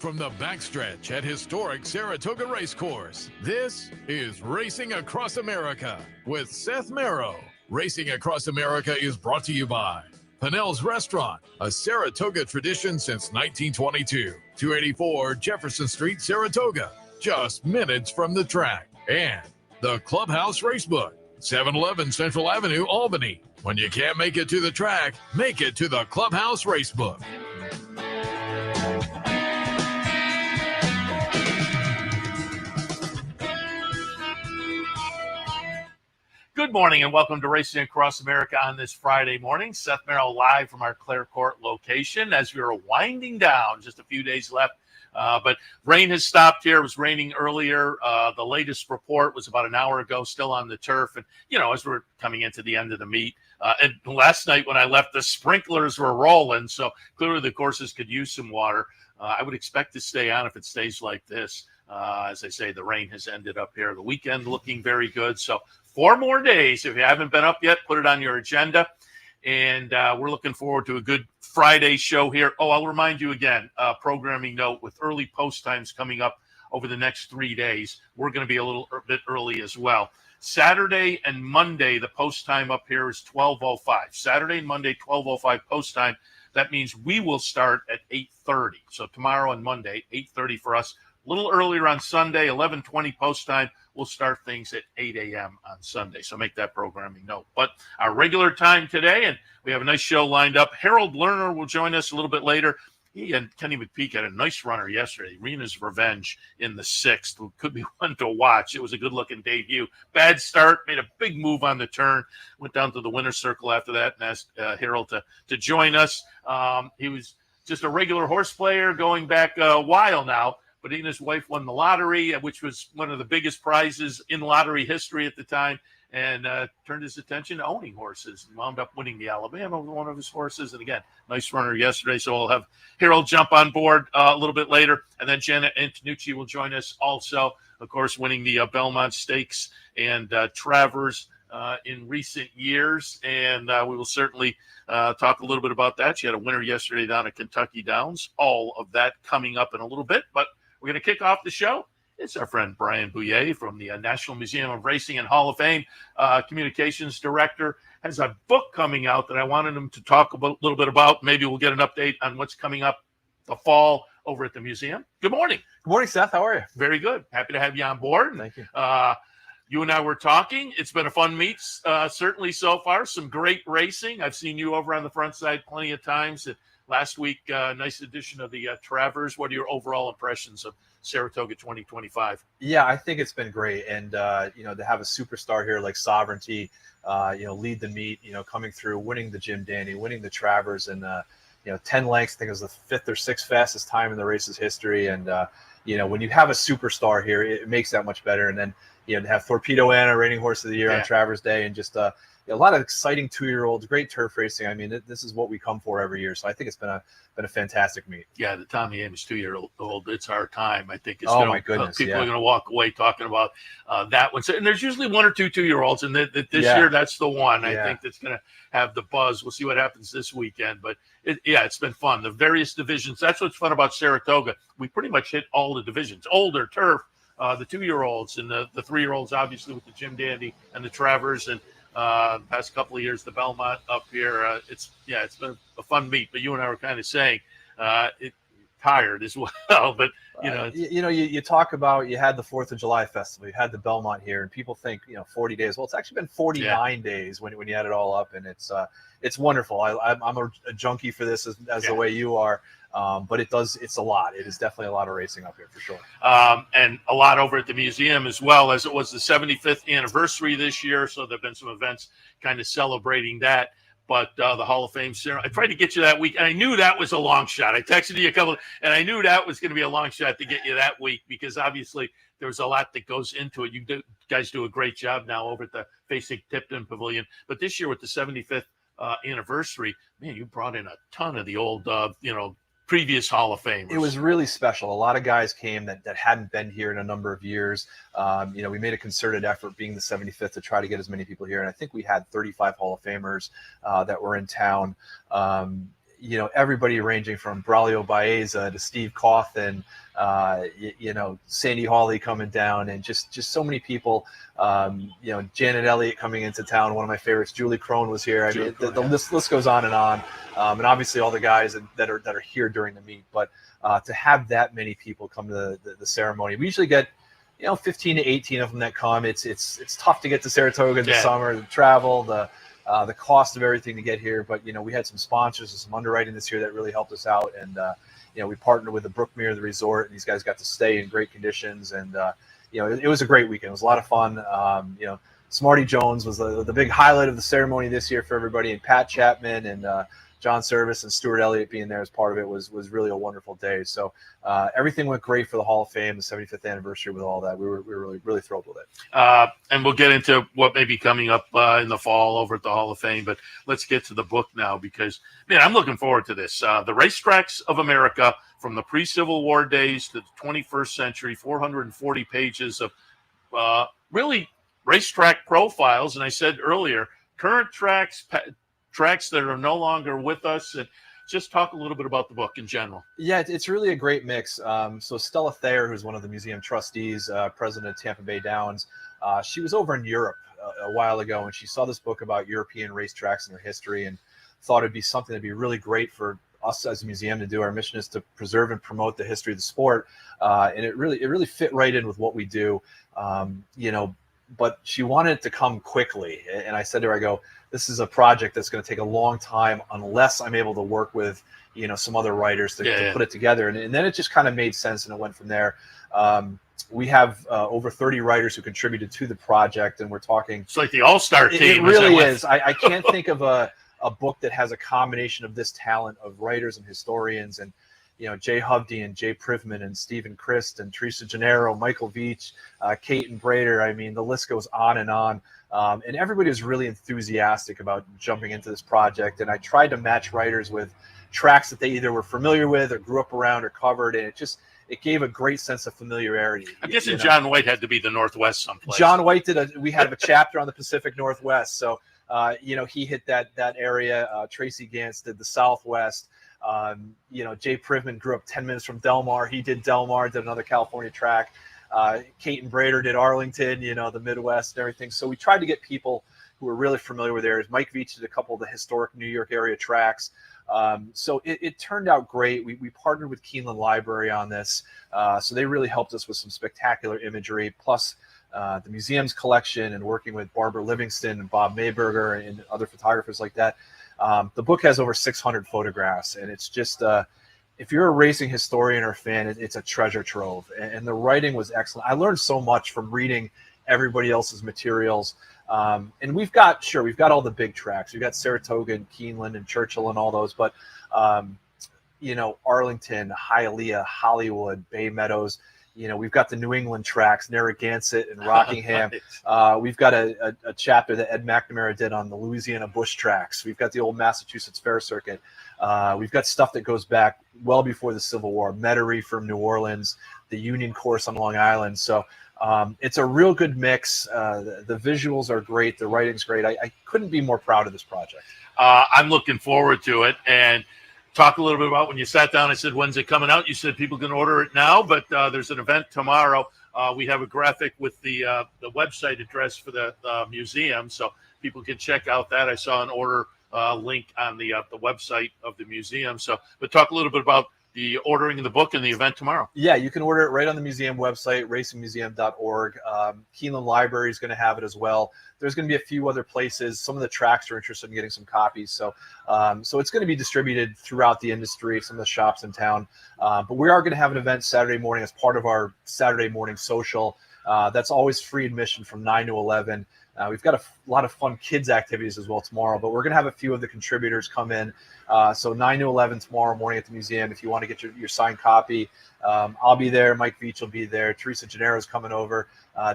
from the backstretch at historic Saratoga Race Course. This is Racing Across America with Seth Merrow. Racing Across America is brought to you by Pinnell's Restaurant, a Saratoga tradition since 1922. 284 Jefferson Street, Saratoga, just minutes from the track. And the Clubhouse Racebook, 711 Central Avenue, Albany. When you can't make it to the track, make it to the Clubhouse Racebook. Good morning and welcome to Racing Across America on this Friday morning. Seth Merrow live from our Clare Court location as we are winding down. Just a few days left, but rain has stopped here. It was raining earlier. The latest report was about an hour ago, still on the turf. And, you know, as we're coming into the end of the meet, and last night when I left, the sprinklers were rolling. So clearly the courses could use some water. I would expect to stay on if it stays like this. As I say, the rain has ended up here. The weekend looking very good. So 4 more days. If you haven't been up yet, put it on your agenda. And we're looking forward to a good Friday show here. Oh, I'll remind you again, programming note with early post times coming up over the next 3 days. We're going to be a bit early as well. Saturday and Monday, the post time up here is 12:05. Saturday and Monday, 12:05 post time. That means we will start at 8:30. So tomorrow and Monday, 8:30 for us. A little earlier on Sunday, 11:20 post time. We'll start things at 8 a.m. on Sunday. So make that programming note. But our regular time today, and we have a nice show lined up. Harold Lerner will join us a little bit later. He and Kenny McPeak had a nice runner yesterday. Rena's Revenge in the 6th. Could be one to watch. It was a good-looking debut. Bad start, made a big move on the turn. Went down to the winner's circle after that and asked Harold to join us. He was just a regular horse player going back a while now. But he and his wife won the lottery, which was one of the biggest prizes in lottery history at the time, and turned his attention to owning horses and wound up winning the Alabama with one of his horses. And again, nice runner yesterday. So we'll have Harold jump on board a little bit later. And then Jena Antonucci will join us also, of course, winning the Belmont Stakes and Travers in recent years. And we will certainly talk a little bit about that. She had a winner yesterday down at Kentucky Downs. All of that coming up in a little bit. But we're going to kick off the show. It's our friend Brien Bouyea from the National Museum of Racing and Hall of Fame, communications director, has a book coming out that I wanted him to talk a little bit about. Maybe we'll get an update on what's coming up the fall over at the museum. Good morning. Good morning, Seth. How are you? Very good. Happy to have you on board. Thank you. You and I were talking. It's been a fun meet, certainly so far. Some great racing. I've seen you over on the front side plenty of times. Last week, nice edition of the Travers. What are your overall impressions of Saratoga 2025? Yeah, I think it's been great. And, to have a superstar here like Sovereignty, lead the meet, coming through, winning the Jim Dandy, winning the Travers, and, 10 lengths, I think it was the 5th or 6th fastest time in the race's history. And, when you have a superstar here, it makes that much better. And then, to have Torpedo Anna, reigning horse of the year on Travers Day, and just a lot of exciting 2-year-olds, great turf racing. I mean, this is what we come for every year. So I think it's been a fantastic meet. Yeah, the Tommy Amos 2-year-old, it's our time. I think it's my goodness, people are going to walk away talking about that one. So, and there's usually 1 or 2 2-year-olds, and this year that's the one I think that's going to have the buzz. We'll see what happens this weekend, but it's been fun. The various divisions. That's what's fun about Saratoga. We pretty much hit all the divisions: older, turf, the 2-year-olds, and the 3-year-olds, obviously with the Jim Dandy and the Travers, and past couple of years, the Belmont up here. It's been a fun meet, but you and I were kind of saying tired as well. But you talk about, you had the 4th of July festival, you had the Belmont here, and people think 40 days. Well, it's actually been 49 days when you add it all up, and it's wonderful. I'm a junkie for this as the way you are. But it's a lot. It is definitely a lot of racing up here for sure. And a lot over at the museum as well, as it was the 75th anniversary this year. So there have been some events kind of celebrating that. But the Hall of Fame ceremony, I tried to get you that week, and I knew that was a long shot. I texted you and I knew that was going to be a long shot to get you that week, because obviously there's a lot that goes into it. You guys do a great job now over at the Facing Tipton Pavilion. But this year with the 75th anniversary, man, you brought in a ton of the old, previous Hall of Famers. It was really special. A lot of guys came that hadn't been here in a number of years. We made a concerted effort, being the 75th, to try to get as many people here. And I think we had 35 Hall of Famers that were in town. everybody ranging from Braulio Baeza to Steve Cawthon, Sandy Hawley coming down, and just so many people. Janet Elliott coming into town, one of my favorites. Julie Crone was here. I mean, the list goes on and on. And obviously all the guys that are here during the meet. But to have that many people come to the ceremony, we usually get 15 to 18 of them that come. It's tough to get to Saratoga in the summer, the travel, the cost of everything to get here. But we had some sponsors and some underwriting this year that really helped us out, and we partnered with the Brookmere, the resort, and these guys got to stay in great conditions, and it was a great weekend. It was a lot of fun. Smarty Jones was the big highlight of the ceremony this year for everybody, and Pat Chapman and John Service and Stuart Elliott being there as part of it was really a wonderful day. So everything went great for the Hall of Fame, the 75th anniversary with all that. We were really thrilled with it. And we'll get into what may be coming up in the fall over at the Hall of Fame, but let's get to the book now because, man, I'm looking forward to this. The Racetracks of America from the pre-Civil War days to the 21st century, 440 pages of really racetrack profiles. And I said earlier, current tracks that are no longer with us, and just talk a little bit about the book in general. Yeah, it's really a great mix. So Stella Thayer, who's one of the museum trustees, president of Tampa Bay Downs, she was over in Europe a while ago, and she saw this book about European racetracks and their history, and thought it'd be something that'd be really great for us as a museum to do. Our mission is to preserve and promote the history of the sport, and it really fit right in with what we do. But she wanted it to come quickly, and I said to her, I go, this is a project that's going to take a long time unless I'm able to work with, some other writers to put it together. And then it just kind of made sense, and it went from there. We have over 30 writers who contributed to the project, and we're talking. It's like the all-star team. It really is. I can't think of a book that has a combination of this talent of writers and historians, and Jay Hovde and Jay Privman and Stephen Christ and Teresa Gennaro, Michael Veach, Kate and Brader. I mean, the list goes on and on. And everybody was really enthusiastic about jumping into this project. And I tried to match writers with tracks that they either were familiar with or grew up around or covered. And it gave a great sense of familiarity. I'm guessing John White had to be the Northwest someplace. John White we had a chapter on the Pacific Northwest. So, he hit that area. Tracy Gantz did the Southwest. Jay Privman grew up 10 minutes from Del Mar. He did Del Mar, did another California track. Kate and Brader did Arlington, the Midwest and everything. So we tried to get people who were really familiar with areas. Mike Veach did a couple of the historic New York area tracks. So it turned out great. We partnered with Keeneland Library on this. So they really helped us with some spectacular imagery, plus the museum's collection, and working with Barbara Livingston and Bob Mayberger and other photographers like that. The book has over 600 photographs, and it's just if you're a racing historian or fan, it's a treasure trove. And the writing was excellent. I learned so much from reading everybody else's materials. And we've got all the big tracks. We've got Saratoga and Keeneland and Churchill and all those, but Arlington, Hialeah, Hollywood, Bay Meadows. We've got the New England tracks, Narragansett and Rockingham. We've got a chapter that Ed McNamara did on the Louisiana Bush tracks. We've got the old Massachusetts Fair Circuit. We've got stuff that goes back well before the Civil War, Metairie from New Orleans, the Union Course on Long Island. So it's a real good mix. The visuals are great. The writing's great. I couldn't be more proud of this project. I'm looking forward to it. And talk a little bit about when you sat down. I said, when's it coming out? You said people can order it now, but there's an event tomorrow. We have a graphic with the website address for the museum, so people can check out that. I saw an order link on the website of the museum. So, but talk a little bit about the ordering of the book and the event tomorrow. Yeah, you can order it right on the museum website, racingmuseum.org. Keeneland Library is going to have it as well. There's going to be a few other places. Some of the tracks are interested in getting some copies. So it's going to be distributed throughout the industry, some of the shops in town. But we are going to have an event Saturday morning as part of our Saturday morning social. That's always free admission from 9 to 11. We've got a lot of fun kids activities as well tomorrow, but we're going to have a few of the contributors come in. So 9 to 11 tomorrow morning at the museum. If you want to get your signed copy, I'll be there. Mike Veach will be there. Teresa Gennaro is coming over.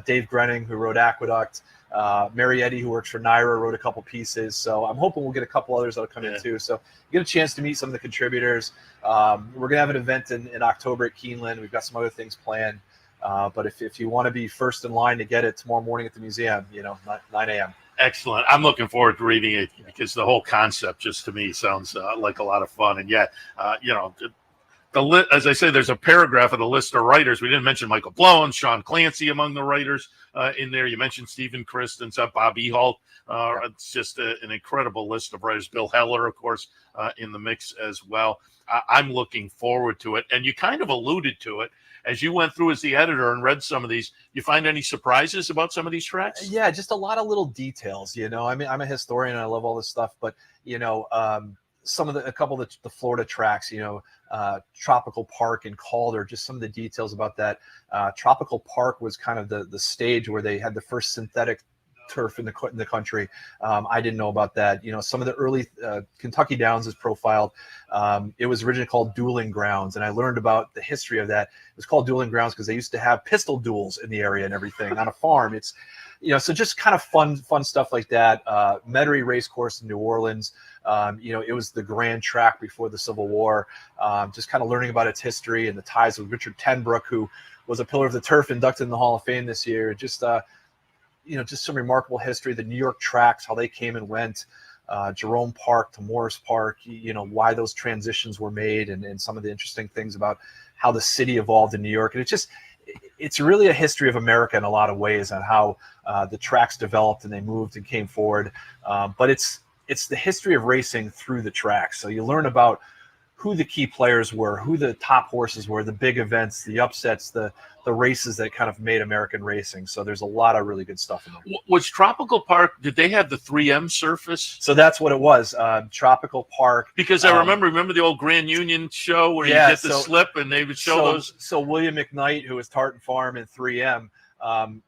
Dave Grenning, who wrote Aqueduct. Mary Eddy, who works for Naira, wrote a couple pieces. So I'm hoping we'll get a couple others that'll come in too. So you get a chance to meet some of the contributors. We're going to have an event in October at Keeneland. We've got some other things planned. But if you want to be first in line to get it tomorrow morning at the museum, 9 a.m. Excellent. I'm looking forward to reading it because the whole concept just to me sounds like a lot of fun. And yet, as I say, there's a paragraph of the list of writers. We didn't mention Michael Blowen, Sean Clancy among the writers in there. You mentioned Stephen Christensen, Bob Ehalt. It's just an incredible list of writers. Bill Heller, of course, in the mix as well. I'm looking forward to it. And you kind of alluded to it. As you went through as the editor and read some of these, you find any surprises about some of these tracks? Yeah, just a lot of little details. I mean, I'm a historian and I love all this stuff, but a couple of the Florida tracks, Tropical Park and Calder, just some of the details about that. Tropical Park was kind of the stage where they had the first synthetic turf in the country. I didn't know about that. Some of the early Kentucky Downs is profiled. It was originally called Dueling Grounds, and I learned about the history of that. It was called Dueling Grounds because they used to have pistol duels in the area and everything on a farm. It's so just kind of fun stuff like that. Metairie Race Course in New Orleans. It was the grand track before the Civil War. Just kind of learning about its history and the ties with Richard Tenbrook, who was a pillar of the turf inducted in the Hall of Fame this year. Just some remarkable history. The New York tracks, how they came and went, Jerome Park to Morris Park, why those transitions were made, and some of the interesting things about how the city evolved in New York. And it's really a history of America in a lot of ways on how the tracks developed and they moved and came forward. But it's the history of racing through the tracks. So you learn about who the key players were, who the top horses were, the big events, the upsets, the races that kind of made American racing. So there's a lot of really good stuff in there. Was Tropical Park, did they have the 3M surface? So that's what it was, Tropical Park. Because I remember the old Grand Union show where you get the slip and they would show those. So William McKnight, who was Tartan Farm and 3M,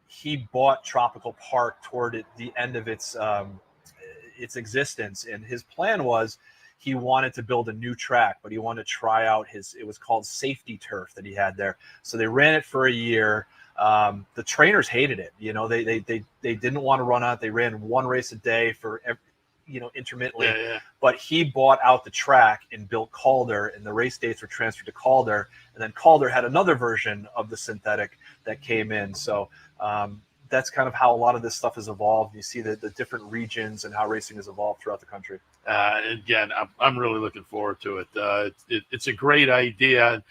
he bought Tropical Park toward the end of its existence. And his plan was, he wanted to build a new track, but he wanted to try out it was called safety turf that he had there. So they ran it for a year. The trainers hated it. They didn't want to run on it. They ran one race a day for intermittently. Yeah. But he bought out the track and built Calder, and the race dates were transferred to Calder. And then Calder had another version of the synthetic that came in. So that's kind of how a lot of this stuff has evolved. You see the different regions and how racing has evolved throughout the country. Again, I'm really looking forward to it. It's a great idea.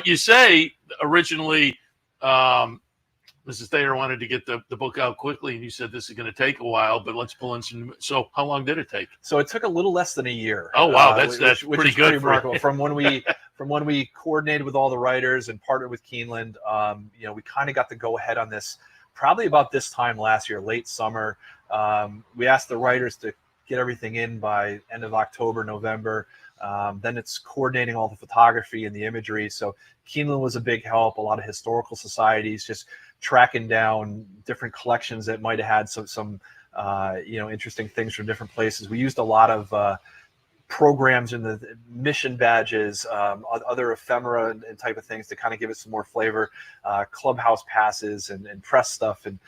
You say originally Mrs. Thayer wanted to get the book out quickly, and you said this is going to take a while, but let's pull in some. So how long did it take? So it took a little less than a year. Oh, wow. That's which pretty is good. Pretty remarkable. From when we coordinated with all the writers and partnered with Keeneland, we kind of got the go ahead on this probably about this time last year, late summer. We asked the writers to get everything in by end of October, November. Then it's coordinating all the photography and the imagery. So Keeneland was a big help. A lot of historical societies just tracking down different collections that might have had some interesting things from different places. We used a lot of programs in the mission badges, other ephemera and type of things to kind of give it some more flavor, clubhouse passes and press stuff. And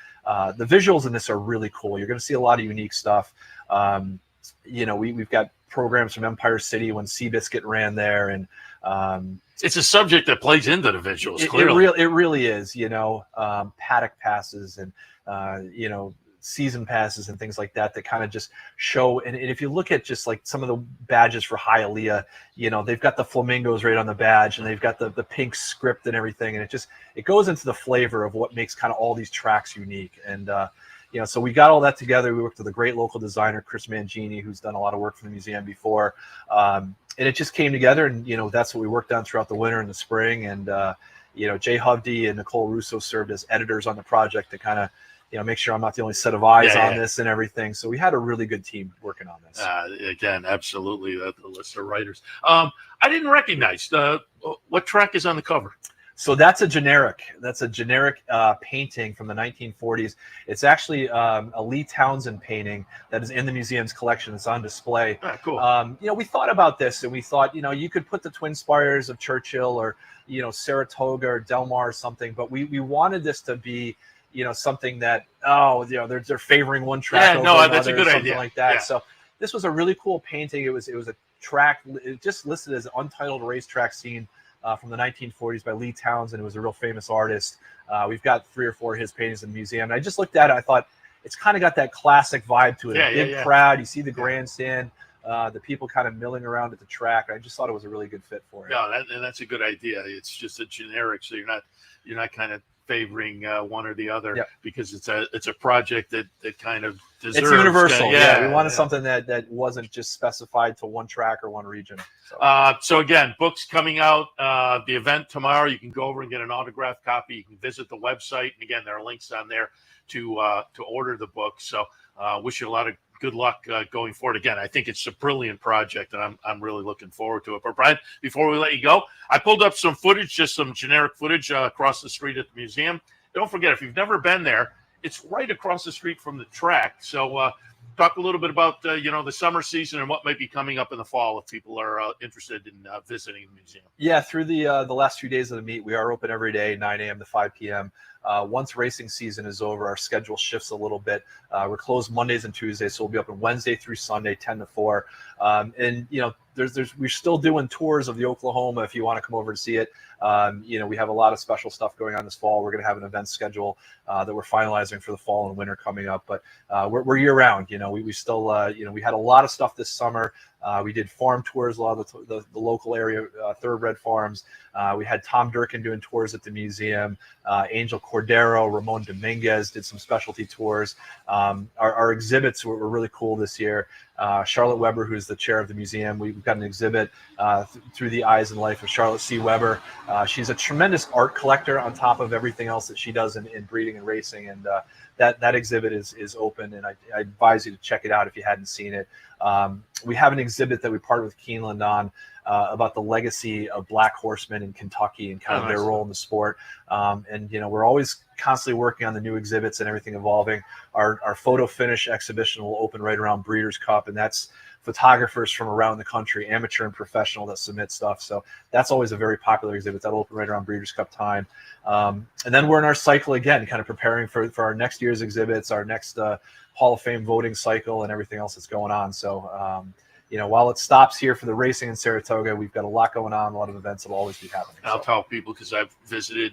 the visuals in this are really cool. You're going to see a lot of unique stuff. We've got programs from Empire City when Seabiscuit ran there, and it's a subject that plays into the visuals. Clearly, it really is. Paddock passes and season passes and things like that kind of just show. And if you look at just like some of the badges for Hialeah, they've got the flamingos right on the badge, and they've got the pink script and everything, and it goes into the flavor of what makes kind of all these tracks unique. And so we got all that together. We worked with a great local designer, Chris Mangini, who's done a lot of work for the museum before. And it just came together, and, that's what we worked on throughout the winter and the spring. And, Jay Hovde and Nicole Russo served as editors on the project to kind of, make sure I'm not the only set of eyes on this and everything. So we had a really good team working on this. Again, absolutely. The list of writers. I didn't recognize what track is on the cover. So that's a generic painting from the 1940s. It's actually a Lee Townsend painting that is in the museum's collection. It's on display. Cool. We thought about this, and we thought, you could put the twin spires of Churchill or, Saratoga or Del Mar or something, but we wanted this to be, something that, they're favoring one track over another, that's a good something idea. like that. Yeah. So this was a really cool painting. It was a track, it just listed as an untitled racetrack scene from the 1940s by Lee Townsend, who was a real famous artist. We've got 3 or 4 of his paintings in the museum. And I just looked at it. I thought it's kind of got that classic vibe to it. Yeah, A big crowd. You see the grandstand, the people kind of milling around at the track. I just thought it was a really good fit for it. Yeah, and that's a good idea. It's just a generic, so you're not kind of favoring one or the other because it's a project that kind of deserves. It's universal. We wanted something that wasn't just specified to one track or one region. So again, books coming out. The event tomorrow. You can go over and get an autographed copy. You can visit the website, and again, there are links on there to order the book. So wish you a lot of good luck going forward. Again, I think it's a brilliant project, and I'm really looking forward to it. But Brien, before we let you go, I pulled up some footage, just some generic footage across the street at the museum. Don't forget, if you've never been there, it's right across the street from the track. So talk a little bit about the summer season and what might be coming up in the fall if people are interested in visiting the museum. Yeah, through the last few days of the meet, we are open every day, 9 a.m. to 5 p.m. Once racing season is over, our schedule shifts a little bit. We're closed Mondays and Tuesdays, so we'll be open Wednesday through Sunday, 10 to 4. And we're still doing tours of the Oklahoma if you want to come over and see it. We have a lot of special stuff going on this fall. We're going to have an event schedule that we're finalizing for the fall and winter coming up. But we're year round. We still we had a lot of stuff this summer. We did farm tours, a lot of the local area thoroughbred farms. We had Tom Durkin doing tours at the museum. Angel Cordero, Ramon Dominguez did some specialty tours. Our exhibits were really cool this year. Charlotte Weber, who's the chair of the museum, we've got an exhibit through the eyes and life of Charlotte C. Weber. She's a tremendous art collector on top of everything else that she does in breeding and racing. And that exhibit is open, and I advise you to check it out if you hadn't seen it. We have an exhibit that we partnered with Keeneland on about the legacy of black horsemen in Kentucky and kind of their role in the sport. We're always constantly working on the new exhibits and everything evolving. Our photo finish exhibition will open right around Breeders' Cup, and that's photographers from around the country, amateur and professional, that submit stuff. So that's always a very popular exhibit. That'll open right around Breeders' Cup time. And then we're in our cycle again, kind of preparing for our next year's exhibits, our next Hall of Fame voting cycle, and everything else that's going on. So, while it stops here for the racing in Saratoga, we've got a lot going on, a lot of events that will always be happening. I'll tell people, because I've visited,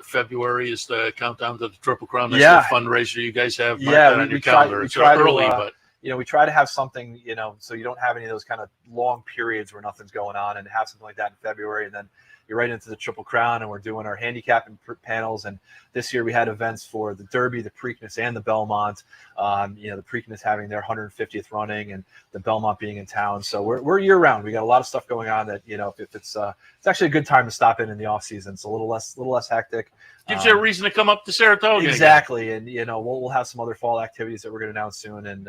February is the countdown to the Triple Crown. That's the fundraiser you guys have on your calendar. It's early, but we try to have something, so you don't have any of those kind of long periods where nothing's going on, and have something like that in February. And then you're right into the Triple Crown, and we're doing our handicapping panels. And this year we had events for the Derby, the Preakness, and the Belmont. The Preakness having their 150th running, and the Belmont being in town. So we're year round. We got a lot of stuff going on that, if it's actually a good time to stop in the off season. It's a little less hectic. Gives you a reason to come up to Saratoga. Exactly. Again. And, we'll have some other fall activities that we're going to announce soon. And,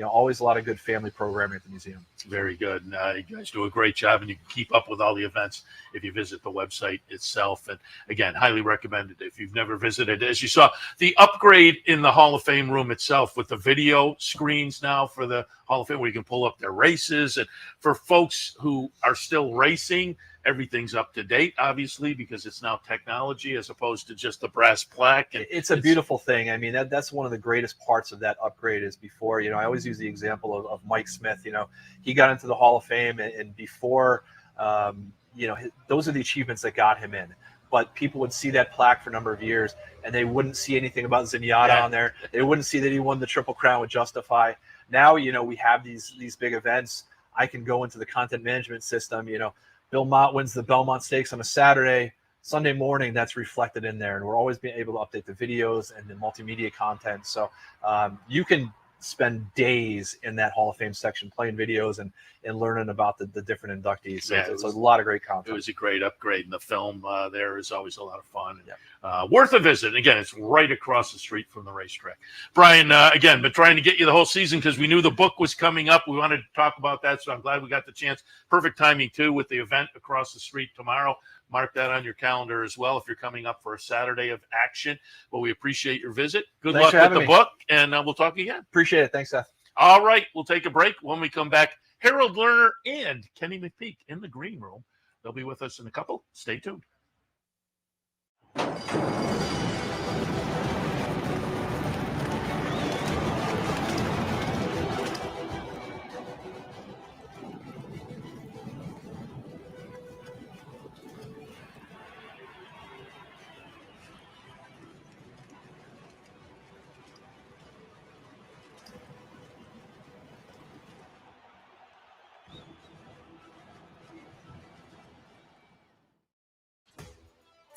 always a lot of good family programming at the museum. Very good. And, you guys do a great job, and you can keep up with all the events if you visit the website itself. And again, highly recommended if you've never visited. As you saw, the upgrade in the Hall of Fame room itself with the video screens now for the Hall of Fame, where you can pull up their races. And for folks who are still racing, everything's up to date, obviously, because it's now technology as opposed to just the brass plaque. And it's a beautiful thing. I mean, that's one of the greatest parts of that upgrade is before, I always use the example of Mike Smith. He got into the Hall of Fame, and before, those are the achievements that got him in. But people would see that plaque for a number of years, and they wouldn't see anything about Zenyatta on there. They wouldn't see that he won the Triple Crown with Justify. Now, we have these big events. I can go into the content management system, Bill Mott wins the Belmont Stakes on a Saturday. Sunday morning, that's reflected in there. And we're always being able to update the videos and the multimedia content. So you can spend days in that Hall of Fame section playing videos and learning about the different inductees. So it's a lot of great content. It was a great upgrade, and the film there is always a lot of fun. Worth a visit. And again, it's right across the street from the racetrack. Brien, again, been trying to get you the whole season because we knew the book was coming up. We wanted to talk about that, so I'm glad we got the chance. Perfect timing, too, with the event across the street tomorrow. Mark that on your calendar as well if you're coming up for a Saturday of action. But we appreciate your visit. Good luck with the book, and we'll talk again. Appreciate it. Thanks, Seth. All right, we'll take a break. When we come back, Harold Lerner and Kenny McPeak in the green room. They'll be with us in a couple. Stay tuned.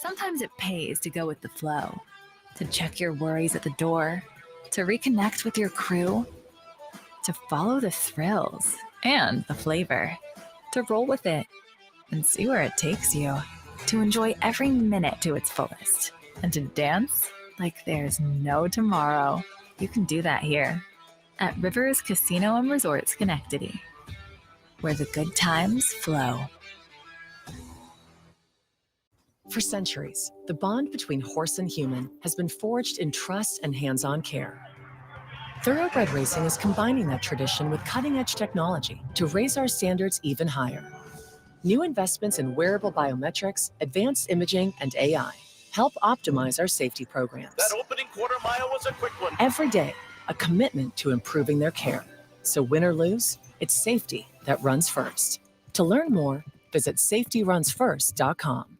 Sometimes it pays to go with the flow, to check your worries at the door, to reconnect with your crew, to follow the thrills and the flavor, to roll with it and see where it takes you, to enjoy every minute to its fullest, and to dance like there's no tomorrow. You can do that here at Rivers Casino and Resort Schenectady, where the good times flow. For centuries, the bond between horse and human has been forged in trust and hands-on care. Thoroughbred Racing is combining that tradition with cutting-edge technology to raise our standards even higher. New investments in wearable biometrics, advanced imaging, and AI help optimize our safety programs. That opening quarter mile was a quick one. Every day, a commitment to improving their care. So win or lose, it's safety that runs first. To learn more, visit safetyrunsfirst.com.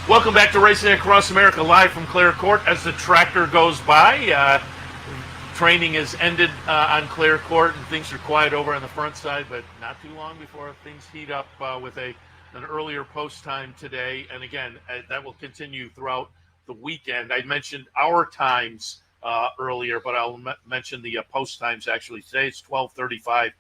Welcome back to Racing Across America, live from Clare Court. As the tractor goes by, training has ended on Clare Court, and things are quiet over on the front side, but not too long before things heat up with an earlier post time today. And again, that will continue throughout the weekend. I mentioned our times earlier, but I'll mention the post times actually. Today it's 12:35.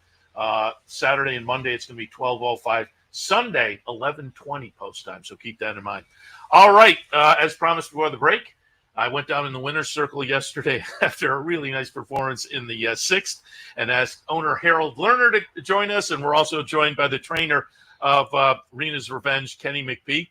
Saturday and Monday it's going to be 12:05. Sunday, 11:20 post time, so keep that in mind. All right, as promised before the break, I went down in the winner's circle yesterday after a really nice performance in the sixth and asked owner Harold Lerner to join us, and we're also joined by the trainer of Rena's Revenge, Kenny McPeak.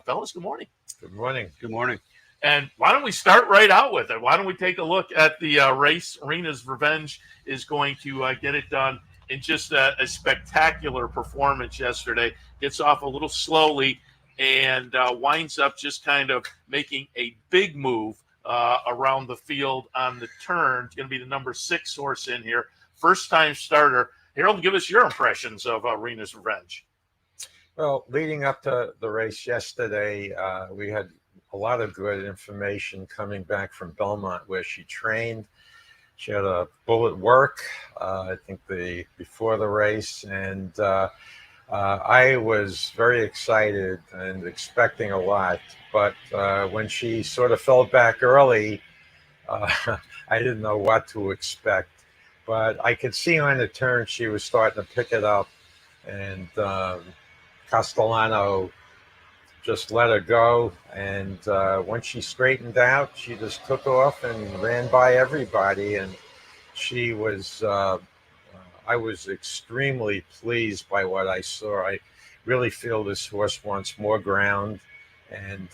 Fellas, good morning. Good morning. Good morning. And why don't we start right out with it? Why don't we take a look at the race? Rena's Revenge is going to get it done in just a spectacular performance yesterday. Gets off a little slowly and winds up just kind of making a big move around the field on the turn. It's going to be the number 6 horse in here. First-time starter. Harold, give us your impressions of Rena's Revenge. Well, leading up to the race yesterday, we had a lot of good information coming back from Belmont where she trained. She had a bull at work, I think before the race, and I was very excited and expecting a lot, but when she sort of fell back early, I didn't know what to expect. But I could see on the turn she was starting to pick it up, and Castellano just let her go. And when she straightened out, she just took off and ran by everybody. And she was, I was extremely pleased by what I saw. I really feel this horse wants more ground. And,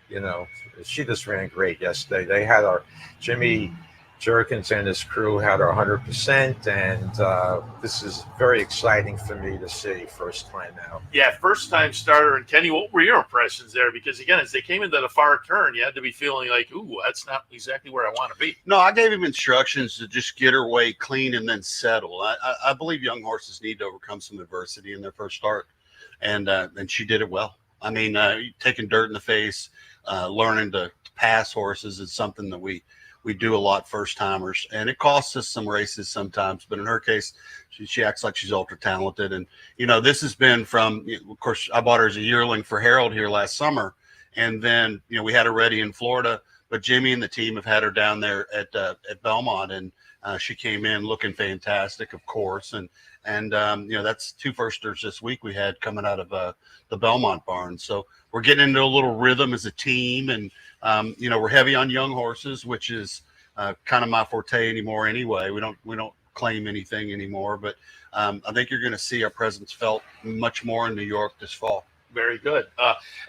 you know, she just ran great yesterday. They had our Jimmy Jerkins and his crew had our 100%, and this is very exciting for me to see first time out. Yeah, first time starter. And Kenny, what were your impressions there? Because again, as they came into the far turn, you had to be feeling like, ooh, that's not exactly where I want to be. No, I gave him instructions to just get her way clean and then settle. I believe young horses need to overcome some adversity in their first start, and she did it well. I mean, taking dirt in the face, learning to pass horses is something that we do a lot first timers, and it costs us some races sometimes, but in her case she acts like she's ultra talented. And this has been from, of course, I bought her as a yearling for Harold here last summer, and then we had her ready in Florida, but Jimmy and the team have had her down there at Belmont, and she came in looking fantastic, of course, and that's 2 firsters this week we had coming out of the Belmont barn. So we're getting into a little rhythm as a team, and we're heavy on young horses, which is kind of my forte anymore anyway. We don't claim anything anymore, but I think you're going to see our presence felt much more in New York this fall. Very good.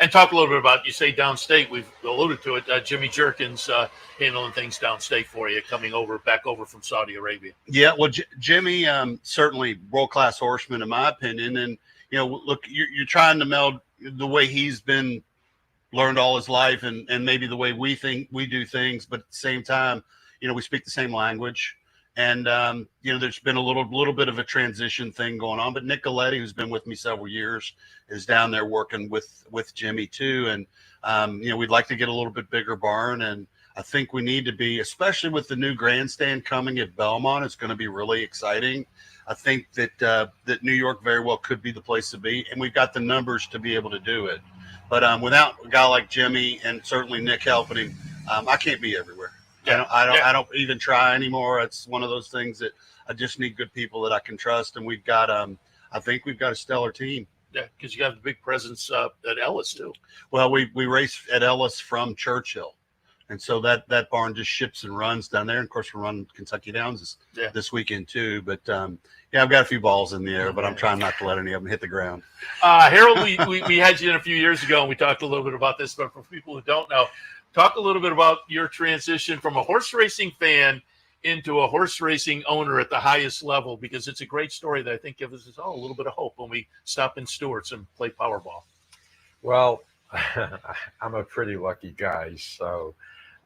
And talk a little bit about, you say downstate, we've alluded to it, Jimmy Jerkins handling things downstate for you, coming back over from Saudi Arabia. Yeah, well, Jimmy, certainly world-class horseman in my opinion. And, look, you're trying to meld the way he's been learned all his life and maybe the way we do things, but at the same time, we speak the same language. And, there's been a little bit of a transition thing going on, but Nick Galletti, who's been with me several years, is down there working with Jimmy too. And, we'd like to get a little bit bigger barn. And I think we need to be, especially with the new grandstand coming at Belmont, it's going to be really exciting. I think that New York very well could be the place to be, and we've got the numbers to be able to do it. But without a guy like Jimmy and certainly Nick helping him, I can't be everywhere. Yeah. I don't even try anymore. It's one of those things that I just need good people that I can trust, and we've got I think we've got a stellar team. Yeah, because you have a big presence at Ellis too. Well, we race at Ellis from Churchill, and so that barn just ships and runs down there. And of course, we're running Kentucky Downs this weekend too. But I've got a few balls in the air, but I'm trying not to let any of them hit the ground. Harold, we had you in a few years ago, and we talked a little bit about this. But for people who don't know, talk a little bit about your transition from a horse racing fan into a horse racing owner at the highest level, because it's a great story that I think gives us all a little bit of hope when we stop in Stewart's and play Powerball. Well, I'm a pretty lucky guy. So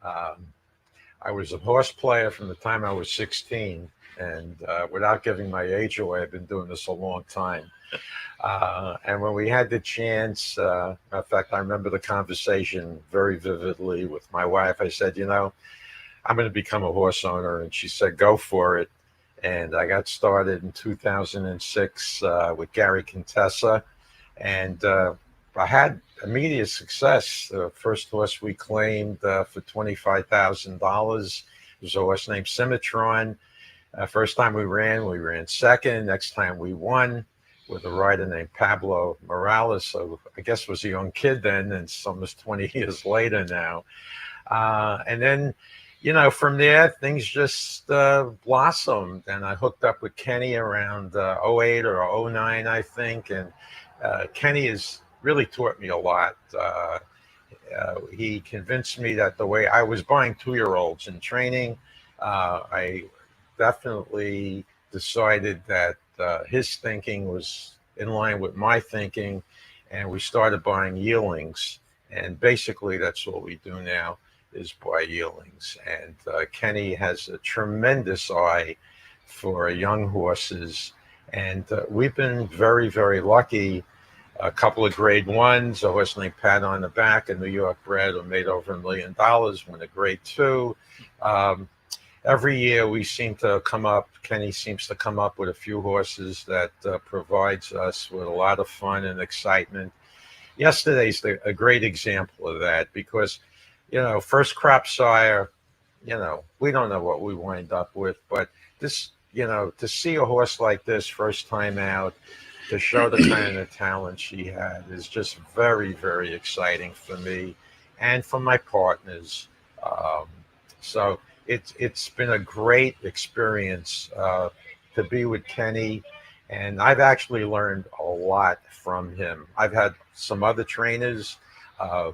I was a horse player from the time I was 16. And without giving my age away, I've been doing this a long time. And when we had the chance, in fact, I remember the conversation very vividly with my wife. I said, I'm going to become a horse owner. And she said, go for it. And I got started in 2006 with Gary Contessa. And I had immediate success. The first horse we claimed for $25,000 was a horse named Symmetron. First time we ran second. Next time we won with a rider named Pablo Morales. So I guess was a young kid then, and it's almost 20 years later now. And then, from there, things just blossomed. And I hooked up with Kenny around 08 or 09, I think. And Kenny has really taught me a lot. He convinced me that the way I was buying 2-year-olds in training, I definitely decided that his thinking was in line with my thinking, and we started buying yearlings. And basically that's what we do now, is buy yearlings. And Kenny has a tremendous eye for young horses, and we've been very, very lucky. A couple of grade ones, a horse named Pat on the Back, a New York bred who made over $1 million, won a grade 2. every year we seem to come up, Kenny seems to come up with a few horses that provides us with a lot of fun and excitement. Yesterday's a great example of that because, first crop sire, we don't know what we wind up with, but this, to see a horse like this first time out, to show the kind of talent she had is just very, very exciting for me and for my partners. So it's been a great experience to be with Kenny, and I've actually learned a lot from him. I've had some other trainers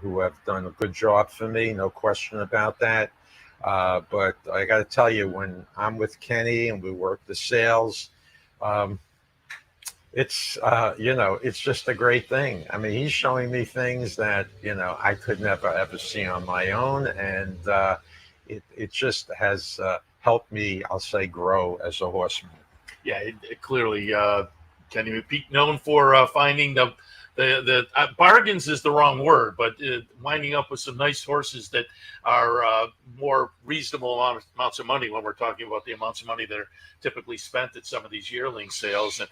who have done a good job for me, no question about that. But I got to tell you, when I'm with Kenny and we work the sales, it's just a great thing. I mean, he's showing me things that, I could never, ever see on my own. And it just has helped me, I'll say, grow as a horseman. Yeah, it clearly, Kenny McPeak, known for finding the bargains is the wrong word, but winding up with some nice horses that are more reasonable amounts of money when we're talking about the amounts of money that are typically spent at some of these yearling sales. And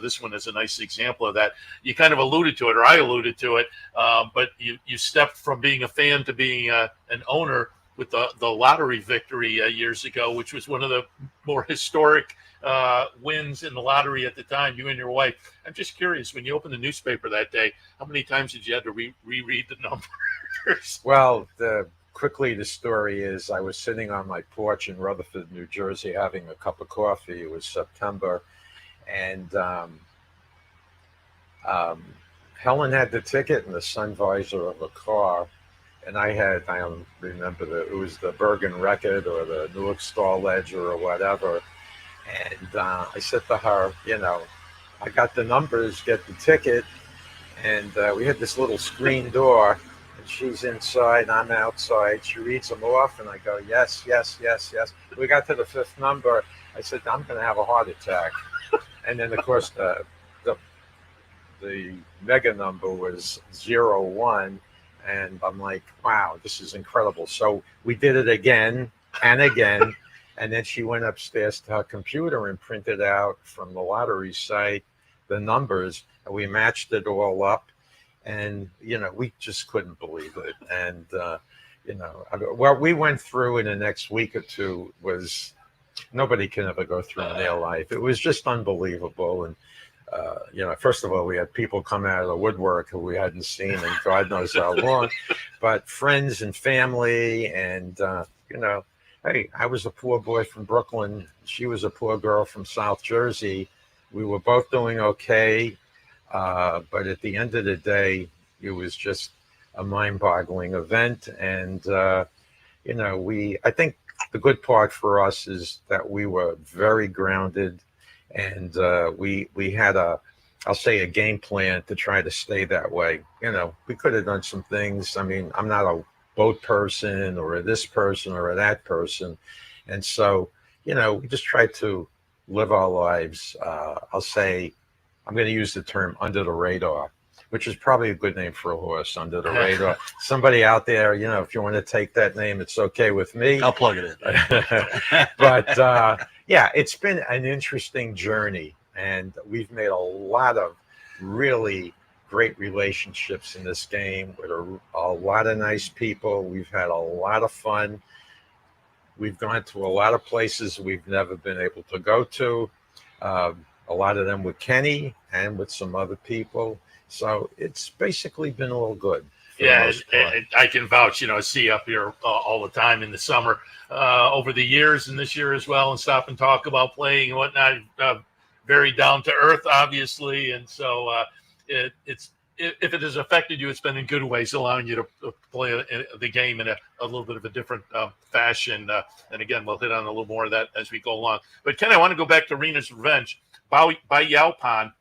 this one is a nice example of that. You kind of alluded to it, or I alluded to it, but you stepped from being a fan to being an owner with the lottery victory years ago, which was one of the more historic wins in the lottery at the time, you and your wife. I'm just curious, when you opened the newspaper that day, how many times did you have to reread the numbers? Well, quickly, the story is I was sitting on my porch in Rutherford, New Jersey, having a cup of coffee. It was September, and Helen had the ticket in the sun visor of a car, and I don't remember it was the Bergen Record or the Newark Star Ledger or whatever. And I said to her, I got the numbers, get the ticket. And we had this little screen door, and she's inside, I'm outside. She reads them off, and I go, yes, yes, yes, yes. We got to the fifth number. I said, I'm going to have a heart attack. And then, of course, the mega number was 01. And I'm like, wow, this is incredible. So we did it again and again. And then she went upstairs to her computer and printed out from the lottery site the numbers, and we matched it all up. And, we just couldn't believe it. And, what we went through in the next week or two was nobody can ever go through in their life. It was just unbelievable. And, first of all, we had people come out of the woodwork who we hadn't seen in God knows how long, but friends and family and, hey, I was a poor boy from Brooklyn. She was a poor girl from South Jersey. We were both doing okay. But at the end of the day, it was just a mind-boggling event. And, I think the good part for us is that we were very grounded, and we had I'll say a game plan to try to stay that way. We could have done some things. I mean, I'm not a boat person or this person or that person. And so, we just try to live our lives. I'll say, I'm going to use the term under the radar, which is probably a good name for a horse, under the radar. Somebody out there, if you want to take that name, it's okay with me. I'll plug it in. But yeah, it's been an interesting journey, and we've made a lot of really great relationships in this game with a lot of nice people. We've had a lot of fun. We've gone to a lot of places we've never been able to go to. A lot of them with Kenny and with some other people. So it's basically been all good. Yeah, I can vouch, see up here all the time in the summer over the years, and this year as well, and stop and talk about playing and whatnot. Very down to earth, obviously. And so if it has affected you, it's been in good ways, allowing you to play the game in a little bit of a different fashion. And again, we'll hit on a little more of that as we go along. But Ken, I want to go back to Rena's Revenge. Bouyea.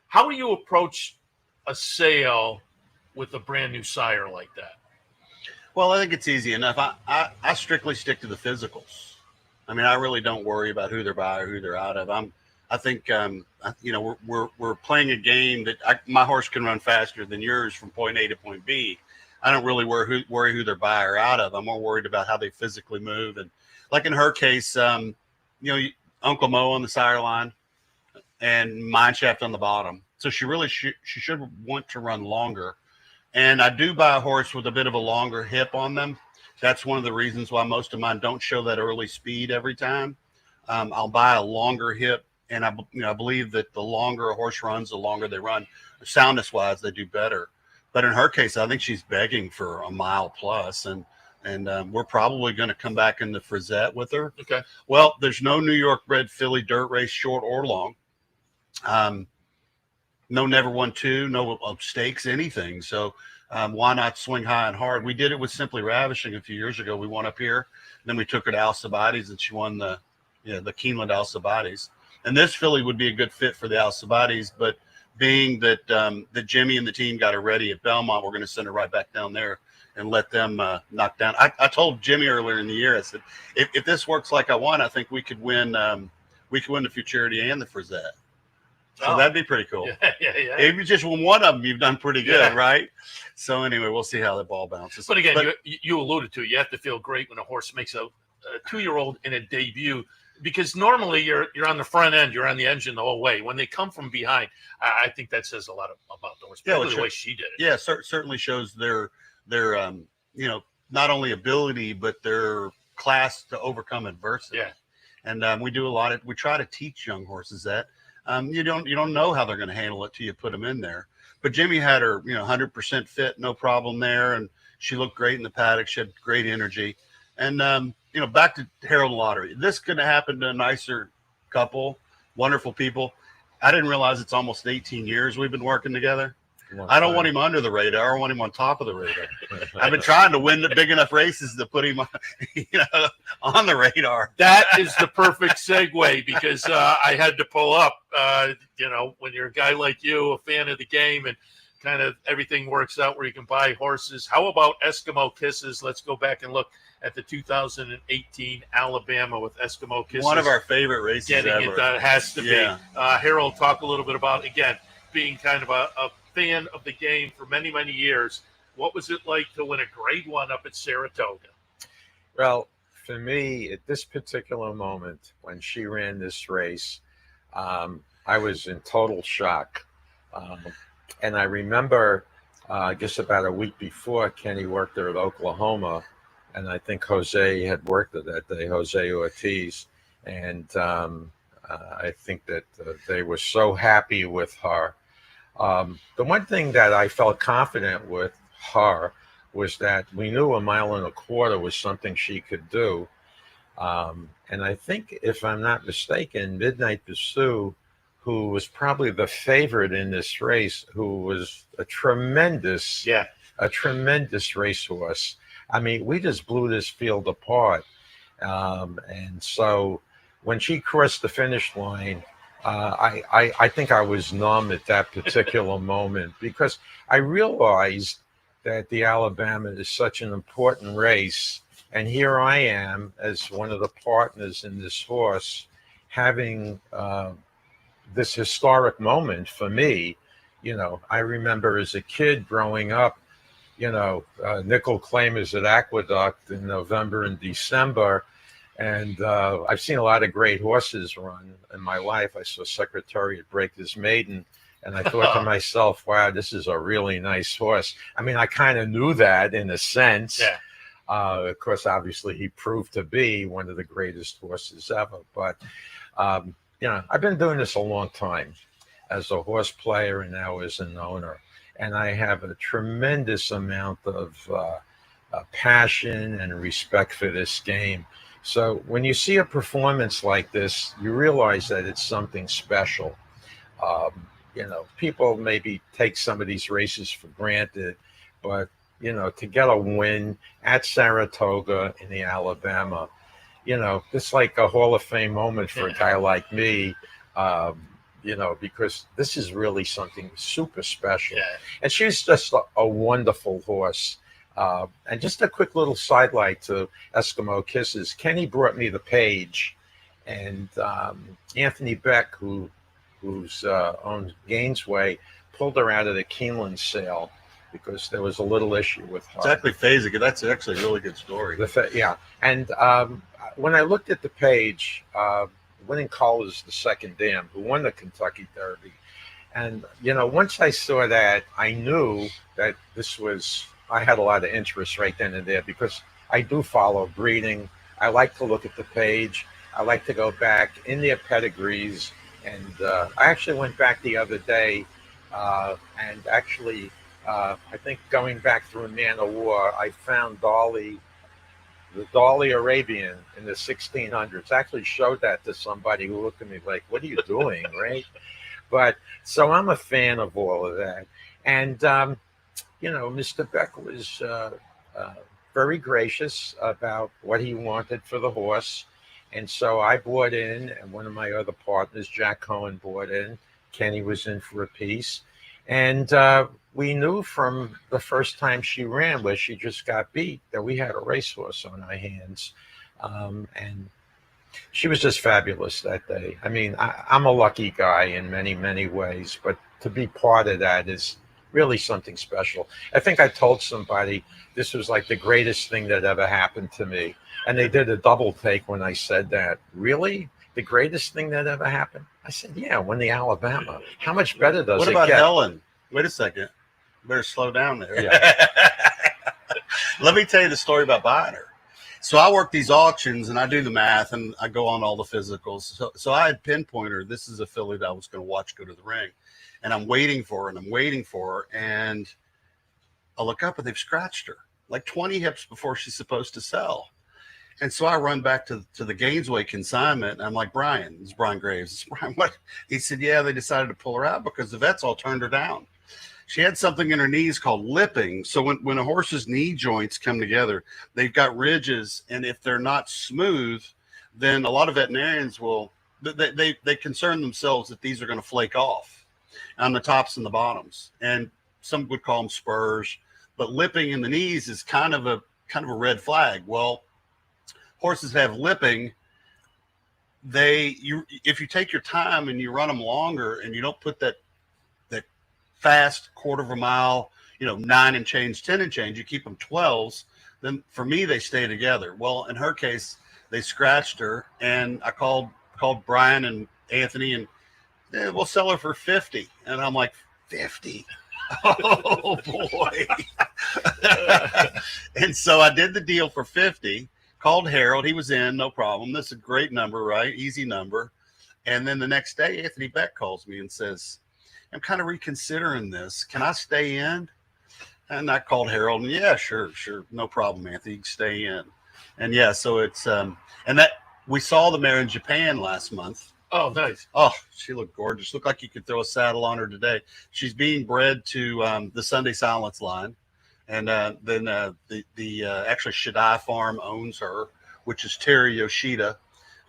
How do you approach a sale with a brand new sire like that? Well, I think it's easy enough. I strictly stick to the physicals. I mean, I really don't worry about who they're by or who they're out of. I think we're playing a game that my horse can run faster than yours from point A to point B. I don't really worry who they're by or out of. I'm more worried about how they physically move. And like in her case, Uncle Mo on the sire line and Mine Shaft on the bottom. So she really she should want to run longer. And I do buy a horse with a bit of a longer hip on them. That's one of the reasons why most of mine don't show that early speed every time. I'll buy a longer hip, and I believe that the longer a horse runs, the longer they run. Soundness-wise, they do better. But in her case, I think she's begging for a mile plus, and we're probably going to come back in the Frisette with her. Okay. Well, there's no New York bred filly dirt race, short or long. No Never Won 2, no stakes, anything. So why not swing high and hard? We did it with Simply Ravishing a few years ago. We won up here, then we took her to Alcibiades, and she won the Keeneland Alcibiades. And this filly would be a good fit for the Alcibiades, but being that that Jimmy and the team got her ready at Belmont, we're going to send her right back down there and let them knock down. I told Jimmy earlier in the year, I said, if this works like I want, I think we could win the Futurity and the Frisette. So that'd be pretty cool. Yeah. If you just win one of them, you've done pretty good, right? So anyway, we'll see how the ball bounces. But again, you alluded to it. You have to feel great when a horse makes a 2-year-old in a debut, because normally you're on the front end, you're on the engine the whole way. When they come from behind, I think that says a lot about the horse. The way she did it. Yeah, certainly shows their not only ability but their class to overcome adversity. Yeah, and we do a lot of. We try to teach young horses that. You don't know how they're going to handle it till you put them in there. But Jimmy had her, 100% fit, no problem there, and she looked great in the paddock. She had great energy, and back to Harold Lottery. This could have happened to a nicer couple, wonderful people. I didn't realize it's almost 18 years we've been working together. I don't want him under the radar. I want him on top of the radar. I've been trying to win the big enough races to put him, on the radar. That is the perfect segue, because I had to pull up. When you're a guy like you, a fan of the game, and kind of everything works out where you can buy horses. How about Eskimo Kisses? Let's go back and look at the 2018 Alabama with Eskimo Kisses. One of our favorite races Getting ever. It has to be. Harold, talk a little bit about, again, being kind of a fan of the game for many, many years. What was it like to win a Grade 1 up at Saratoga? Well, for me, at this particular moment, when she ran this race, I was in total shock. And I remember, I guess about a week before, Kenny worked there at Oklahoma, and I think Jose had worked there that day, Jose Ortiz. And I think that they were so happy with her. The one thing that I felt confident with her was that we knew 1.25 miles was something she could do. And I think, if I'm not mistaken, Midnight Pursuit, who was probably the favorite in this race, who was a tremendous racehorse. I mean, we just blew this field apart. And so when she crossed the finish line, I think I was numb at that particular moment, because I realized that the Alabama is such an important race. And here I am as one of the partners in this horse, having this historic moment for me. I remember as a kid growing up, nickel claimers at Aqueduct in November and December. And I've seen a lot of great horses run in my life. I saw Secretariat break his maiden, and I thought to myself, wow, this is a really nice horse. I mean, I kind of knew that in a sense. Yeah. Of course, obviously, he proved to be one of the greatest horses ever. But, I've been doing this a long time as a horse player and now as an owner. And I have a tremendous amount of passion and respect for this game. So when you see a performance like this, you realize that it's something special. People maybe take some of these races for granted, but, to get a win at Saratoga in the Alabama, it's like a Hall of Fame moment for a guy like me, because this is really something super special. Yeah. And she's just a wonderful horse. And just a quick little sidelight to Eskimo Kisses. Kenny brought me the page, and Anthony Beck, who's owned Gainesway, pulled her out of the Keeneland sale because there was a little issue with her. Exactly, phasing. That's actually a really good story. Yeah. And when I looked at the page, winning colors the second dam, who won the Kentucky Derby. And, once I saw that, I knew that I had a lot of interest right then and there, because I do follow breeding. I like to look at the page. I like to go back in their pedigrees. And I actually went back the other day and actually, I think going back through Man of War, I found the Dolly Arabian in the 1600s. I actually showed that to somebody who looked at me like, what are you doing, right? But so I'm a fan of all of that. And, Mr. Beck was very gracious about what he wanted for the horse. And so I bought in, and one of my other partners, Jack Cohen, bought in. Kenny was in for a piece. And we knew from the first time she ran, where she just got beat, that we had a racehorse on our hands. And she was just fabulous that day. I mean, I'm a lucky guy in many, many ways, but to be part of that is really something special. I think I told somebody this was like the greatest thing that ever happened to me. And they did a double take when I said that. Really? The greatest thing that ever happened? I said, yeah, win the Alabama. How much better does it get? What about Helen? Wait a second. Better slow down there. Yeah. Let me tell you the story about buying her. So I work these auctions and I do the math and I go on all the physicals. So I had pinpointed her. This is a filly that I was going to watch go to the ring. And I'm waiting for her and I look up and they've scratched her like 20 hips before she's supposed to sell. And so I run back to the Gainesway consignment. And I'm like, Brien, it's Brien Graves. It's Brien, what? He said, yeah, they decided to pull her out because the vets all turned her down. She had something in her knees called lipping. So when a horse's knee joints come together, they've got ridges. And if they're not smooth, then a lot of veterinarians they concern themselves that these are going to flake off on the tops and the bottoms. And some would call them spurs. But lipping in the knees is kind of a red flag. Well, horses have lipping. If you take your time and you run them longer and you don't put that fast quarter of a mile, 9 and change, 10 and change, you keep them 12s, then for me, they stay together. Well, in her case, they scratched her and I called Brien and Anthony and we'll sell her for 50. And I'm like, 50? Oh boy. And so I did the deal for 50, called Harold. He was in, no problem. This is a great number, right? Easy number. And then the next day, Anthony Beck calls me and says, I'm kind of reconsidering this. Can I stay in? And I called Harold and yeah, sure. No problem, Anthony, you can stay in. And yeah, so it's, and that we saw the mare in Japan last month. Oh, nice. Oh, she looked gorgeous. Looked like you could throw a saddle on her today. She's being bred to the Sunday Silence line. And then actually Shaddai Farm owns her, which is Terry Yoshida.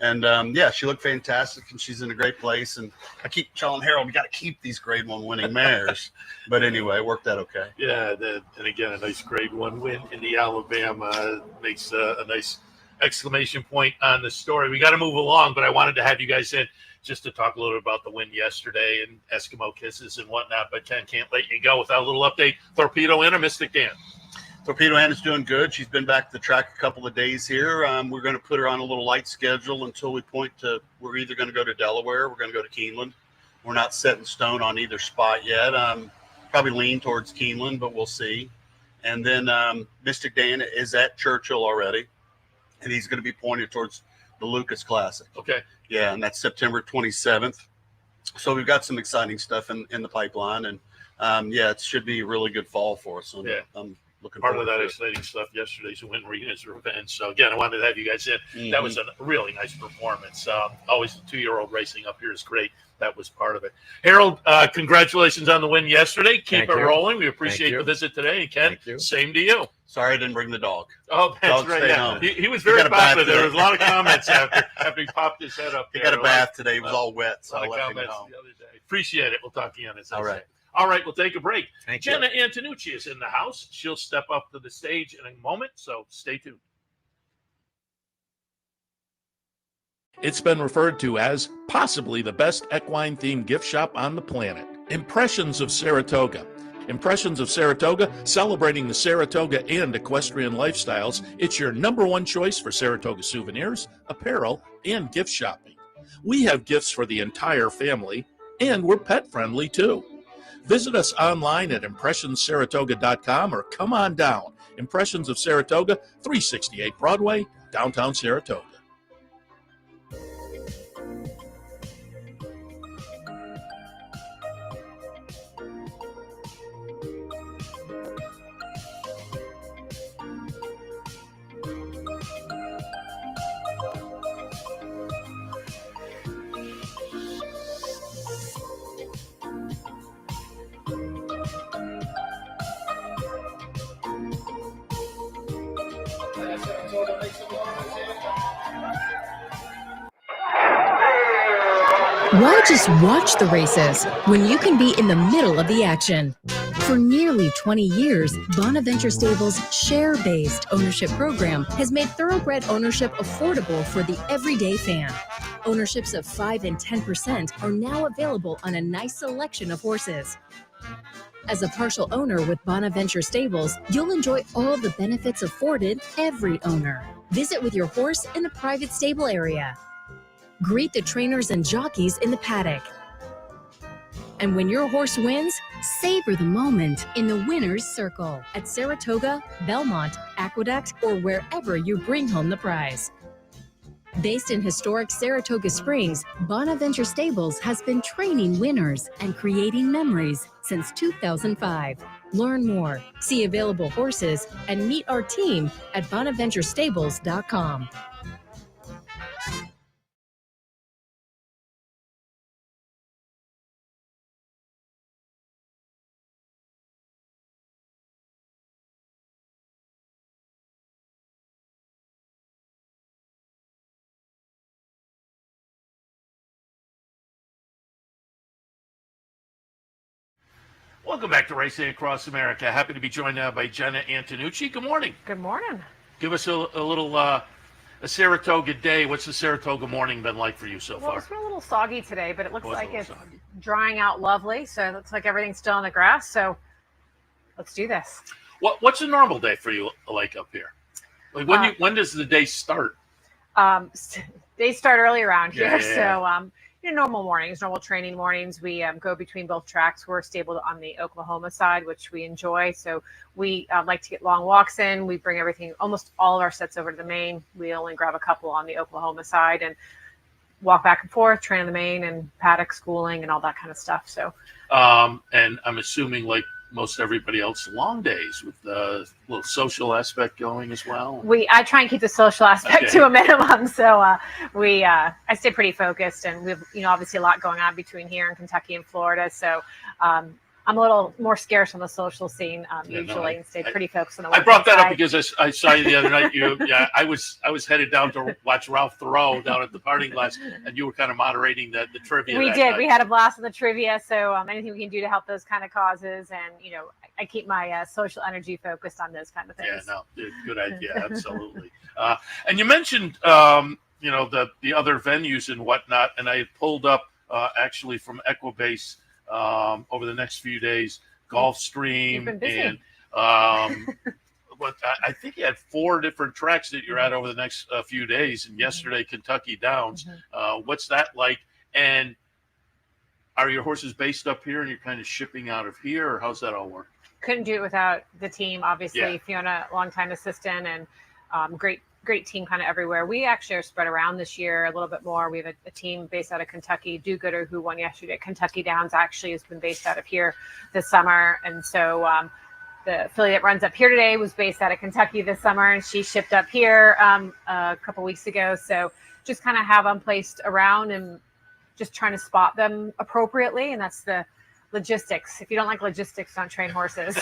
And yeah, she looked fantastic and she's in a great place. And I keep telling Harold, we got to keep these grade 1 winning mares. But anyway, it worked out okay. Yeah. And again, a nice grade 1 win in the Alabama makes a nice exclamation point on the story. We got to move along, but I wanted to have you guys in just to talk a little bit about the win yesterday and Eskimo kisses and whatnot. But Ken, can't let you go without a little update. Torpedo Ann or Mystic Dan? Torpedo Ann is doing good. She's been back to the track a couple of days here. We're going to put her on a little light schedule until we point to we're either going to go to Delaware, we're going to go to Keeneland. We're not set in stone on either spot yet. Probably lean towards Keeneland, but we'll see. And then Mystic Dan is at Churchill already, and he's going to be pointed towards the Lucas Classic. Okay. Yeah, and that's September 27th. So we've got some exciting stuff in the pipeline, and yeah, it should be a really good fall for us. So yeah. I'm looking part of forward that to it. exciting stuff yesterday's win Rena's revenge. So again, I wanted to have you guys in. Mm-hmm. That was a really nice performance. Always the 2-year-old racing up here is great. That was part of it. Harold, congratulations on the win yesterday. Keep it rolling. We appreciate the visit today. And Ken, same to you. Sorry I didn't bring the dog. Oh, that's Dog right. stay Yeah. home. He was very popular. There was a lot of comments after he popped his head up. He got a bath today. It was all wet, so I left him at comments home. the other day. Appreciate it. We'll talk again. All right. All right, we'll take a break. Thank you. Jena Antonucci is in the house. She'll step up to the stage in a moment, so stay tuned. It's been referred to as possibly the best equine-themed gift shop on the planet. Impressions of Saratoga Impressions of Saratoga, celebrating the Saratoga and equestrian lifestyles. It's your #1 choice for Saratoga souvenirs, apparel, and gift shopping. We have gifts for the entire family, and we're pet friendly too. Visit us online at impressionssaratoga.com or come on down. Impressions of Saratoga, 368 Broadway, downtown Saratoga. Why just watch the races when you can be in the middle of the action? For nearly 20 years, Bonaventure Stables' share-based ownership program has made thoroughbred ownership affordable for the everyday fan. Ownerships of 5 and 10% are now available on a nice selection of horses. As a partial owner with Bonaventure Stables, you'll enjoy all the benefits afforded every owner. Visit with your horse in the private stable area. Greet the trainers and jockeys in the paddock. And when your horse wins, savor the moment in the winner's circle at Saratoga, Belmont, Aqueduct, or wherever you bring home the prize. Based in historic Saratoga Springs, Bonaventure Stables has been training winners and creating memories since 2005. Learn more, see available horses, and meet our team at bonaventurestables.com. Welcome back to Racing Across America. Happy to be joined now by Jena Antonucci. Good morning. Good morning. Give us a little a Saratoga day. What's the Saratoga morning been like for you so far? It's been a little soggy today, but it looks like it's soggy. drying out lovely. So it looks like everything's still in the grass. So let's do this. What's a normal day for you like up here? Like when does the day start? They start early around here. Yeah. So normal mornings, normal training mornings. We go between both tracks. We're stabled on the Oklahoma side, which we enjoy. So we like to get long walks in. We bring almost all of our sets over to the main. We only grab a couple on the Oklahoma side and walk back and forth, train on the main and paddock schooling and all that kind of stuff. So, and I'm assuming like most everybody else, long days with the little social aspect going as well. I try and keep the social aspect to a minimum. So I stay pretty focused, and we have obviously a lot going on between here and Kentucky and Florida. So I'm a little more scarce on the social scene usually, and stay pretty focused on the. I brought that up because I saw you the other night. I was headed down to watch Ralph Thoreau down at the parting glass, and you were kind of moderating the trivia. We did. We had a blast in the trivia. So anything we can do to help those kind of causes, and I keep my social energy focused on those kind of things. Yeah, no, good idea, absolutely. And you mentioned the other venues and whatnot, and I pulled up actually from Equibase. Over the next few days, Gulfstream, and but I think you had 4 different tracks that you're at over the next few days, and yesterday Kentucky Downs. What's that like? And are your horses based up here and you're kind of shipping out of here, or how's that all work? Couldn't do it without the team, obviously. Yeah. Fiona, longtime assistant, and great team kind of everywhere. We actually are spread around this year a little bit more. We have a team based out of Kentucky. Do-Gooder, who won yesterday at Kentucky Downs, actually has been based out of here this summer. And so the filly that runs up here today was based out of Kentucky this summer, and she shipped up here a couple weeks ago. So just kind of have them placed around and just trying to spot them appropriately. And that's the logistics. If you don't like logistics, don't train horses.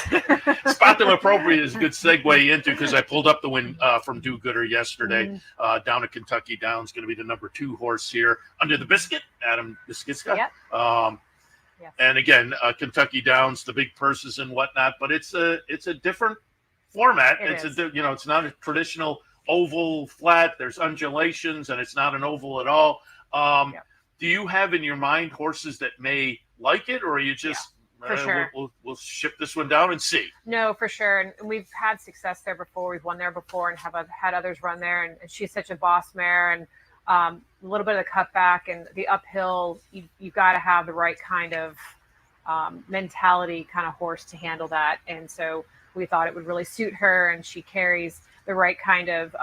Spot them appropriate is a good segue into, because I pulled up the win from Do-Gooder yesterday down at Kentucky Downs. Going to be the number 2 horse here under the biscuit, Adam Biskitska. Yep. Yes. And again, Kentucky Downs, the big purses and whatnot, but it's a different format. It's not a traditional oval flat. There's undulations, and it's not an oval at all. Do you have in your mind horses that may like it, or are you just For sure. We'll ship this one down and see. No, for sure. And we've had success there before. We've won there before and have had others run there. And she's such a boss mare. And a little bit of the cutback and the uphill, you've got to have the right kind of mentality kind of horse to handle that. And so we thought it would really suit her. And she carries the right kind of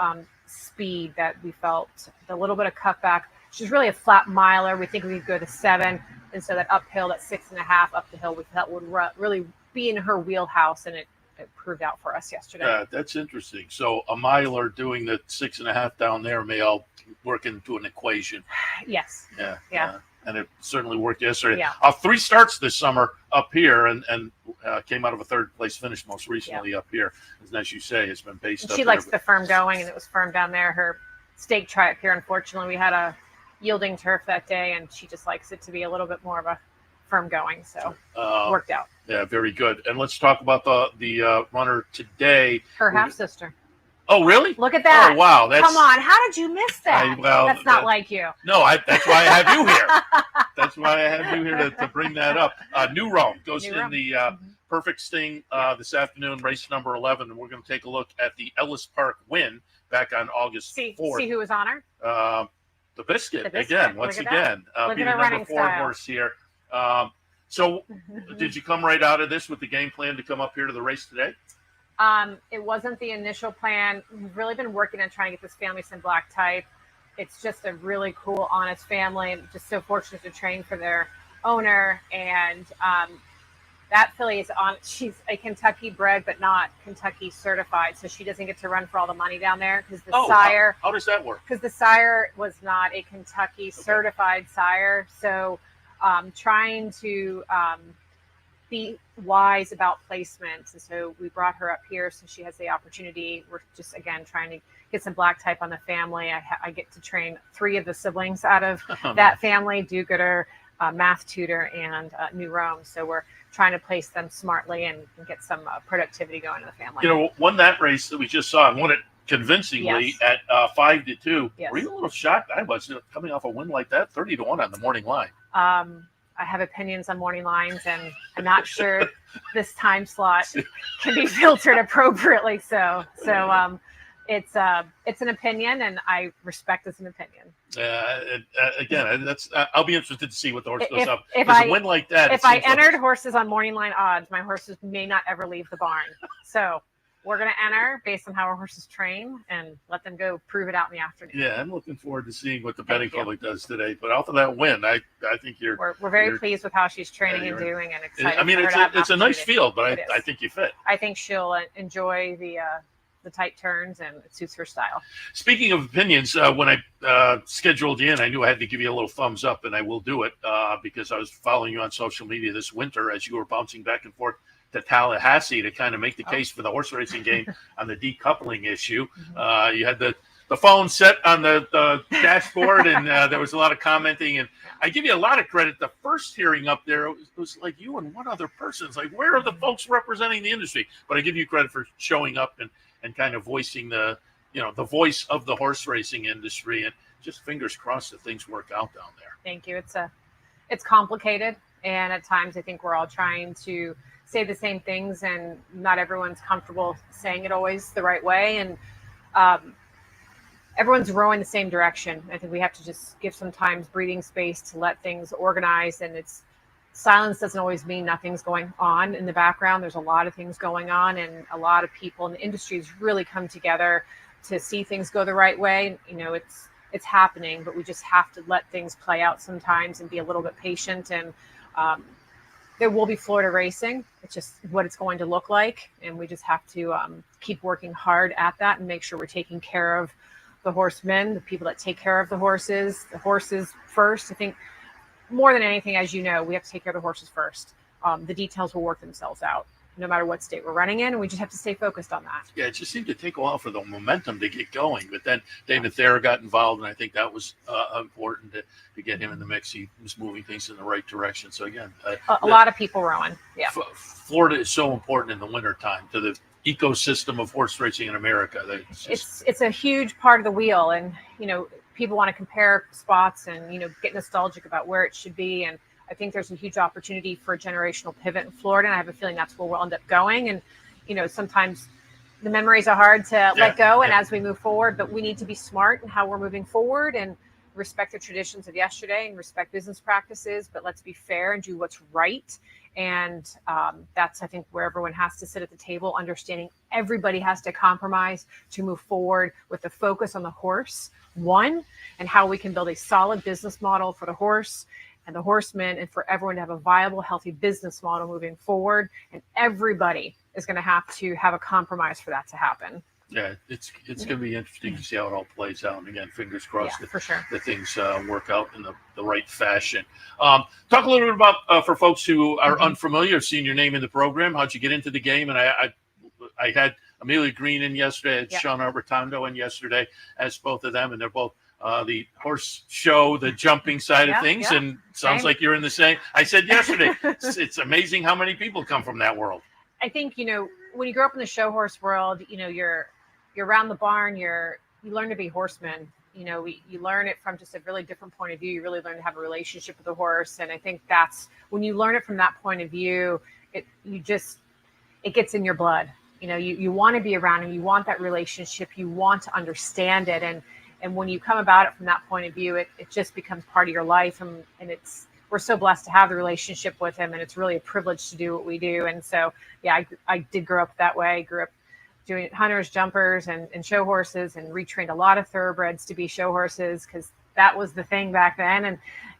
speed that we felt. The little bit of cutback. She's really a flat miler. We think we could go to 7. And so that uphill, that 6.5 up the hill, we felt would really be in her wheelhouse. And it proved out for us yesterday. Yeah, that's interesting. So a miler doing the 6.5 down there may all work into an equation. Yes. Yeah. And it certainly worked yesterday. Yeah. 3 starts this summer up here and came out of a 3rd place finish most recently up here. And as you say, it's been based up She likes the firm going, and it was firm down there. Her stake try up here, unfortunately, we had a yielding turf that day, and she just likes it to be a little bit more of a firm going. So worked out. Yeah, very good. And let's talk about the runner today. Her half-sister. Oh, really? Look at that. Oh, wow. Come on. How did you miss that? That's not like you. No, that's why I have you here. That's why I have you here to bring that up. New Rome goes in the perfect sting this afternoon, race number 11. And we're going to take a look at the Ellis Park win back on August 4th. See who was on her? The Biscuit, again, once again. Being the number 4 horse here. So did you come right out of this with the game plan to come up here to the race today? It wasn't the initial plan. We've really been working on trying to get this family some black type. It's just a really cool, honest family. I'm just so fortunate to train for their owner. And that filly is on. She's a Kentucky bred, but not Kentucky certified. So she doesn't get to run for all the money down there because the sire. How does that work? Because the sire was not a Kentucky certified sire. So trying to be wise about placement. And so we brought her up here so she has the opportunity. We're just, again, trying to get some black type on the family. I get to train 3 of the siblings out of that family, do-gooder, math tutor, and New Rome. So we're trying to place them smartly and get some productivity going in the family. Won that race that we just saw and won it convincingly at 5-2. Yes. Were you a little shocked? I was coming off a win like that, 30-1 on the morning line. I have opinions on morning lines, and I'm not sure this time slot can be filtered appropriately. So it's an opinion, and I respect it's an opinion. Again, I'll be interested to see what the horse goes up. If a win like that, if I entered horses on morning line odds, my horses may not ever leave the barn. So we're going to enter based on how our horses train and let them go prove it out in the afternoon. Yeah, I'm looking forward to seeing what the betting public does today. But after that win, I think we're very pleased with how she's training and doing, and excited. I mean, it's a nice field, but I think you fit. I think she'll enjoy the tight turns, and it suits her style. Speaking of opinions, when I scheduled you in, I knew I had to give you a little thumbs up, and I will do it because I was following you on social media this winter as you were bouncing back and forth to Tallahassee to kind of make the case for the horse racing game on the decoupling issue. You had the phone set on the dashboard, and there was a lot of commenting. And I give you a lot of credit. The first hearing up there, it was like you and one other person. It's like, where are the folks representing the industry? But I give you credit for showing up and kind of voicing the voice of the horse racing industry. And just fingers crossed that things work out down there. Thank you. It's complicated, and at times I think we're all trying to say the same things, and not everyone's comfortable saying it always the right way. And everyone's rowing the same direction. I think we have to just give sometimes breathing space to let things organize. And silence doesn't always mean nothing's going on in the background. There's a lot of things going on, and a lot of people in the industry has really come together to see things go the right way. It's happening, but we just have to let things play out sometimes and be a little bit patient. And there will be Florida racing. It's just what it's going to look like. And we just have to keep working hard at that and make sure we're taking care of the horsemen, the people that take care of the horses first. I think more than anything, as you know, we have to take care of the horses first. The details will work themselves out no matter what state we're running in. And we just have to stay focused on that. Yeah, it just seemed to take a while for the momentum to get going. But then David Thayer got involved, and I think that was important to get him in the mix. He was moving things in the right direction. So, again, a lot of people rowing. Yeah. Florida is so important in the wintertime to the ecosystem of horse racing in America. It's a huge part of the wheel. And, people want to compare spots and, get nostalgic about where it should be. And I think there's a huge opportunity for a generational pivot in Florida, and I have a feeling that's where we'll end up going. And, sometimes the memories are hard to let go and as we move forward, but we need to be smart in how we're moving forward and respect the traditions of yesterday and respect business practices, but let's be fair and do what's right. And that's, I think, where everyone has to sit at the table, understanding everybody has to compromise to move forward with the focus on the horse, one, and how we can build a solid business model for the horse and the horsemen, and for everyone to have a viable, healthy business model moving forward. And everybody is going to have a compromise for that to happen. Yeah, it's going to be interesting to see how it all plays out. And again, fingers crossed for sure that things work out in the right fashion. Talk a little bit about, for folks who are unfamiliar, have seen your name in the program, how'd you get into the game? And I had Amelia Green in yesterday, I had Sean Arbertondo in yesterday, as both of them, and they're both the horse show, the jumping side of things, and sounds like you're in the same. I said yesterday, it's amazing how many people come from that world. I think, when you grow up in the show horse world, you're around the barn, you learn to be horsemen. You learn it from just a really different point of view. You really learn to have a relationship with the horse. And I think that's when you learn it from that point of view, it gets in your blood. You want to be around him. You want that relationship. You want to understand it. And when you come about it from that point of view, it just becomes part of your life. And we're so blessed to have the relationship with him. And it's really a privilege to do what we do. And so, I did grow up that way. I grew up doing hunters, jumpers, and show horses, and retrained a lot of thoroughbreds to be show horses because that was the thing back then.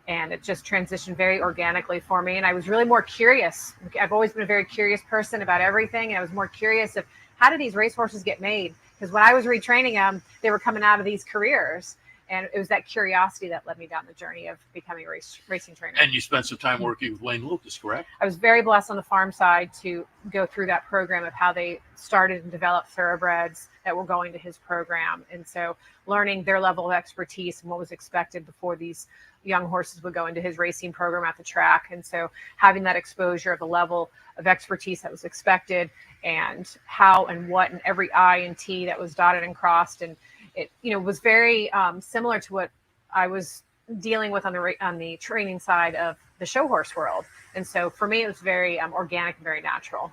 And it just transitioned very organically for me. And I was really more curious. I've always been a very curious person about everything. And I was more curious of how do these racehorses get made? Because when I was retraining them, they were coming out of these careers. And it was that curiosity that led me down the journey of becoming a racing trainer. And you spent some time working with Wayne Lucas, correct? I was very blessed on the farm side to go through that program of how they started and developed thoroughbreds that were going to his program. And so learning their level of expertise and what was expected before these young horses would go into his racing program at the track. And so having that exposure of the level of expertise that was expected and how and what and every I and T that was dotted and crossed. And it, was very similar to what I was dealing with on the training side of the show horse world. And so for me, it was very organic and very natural.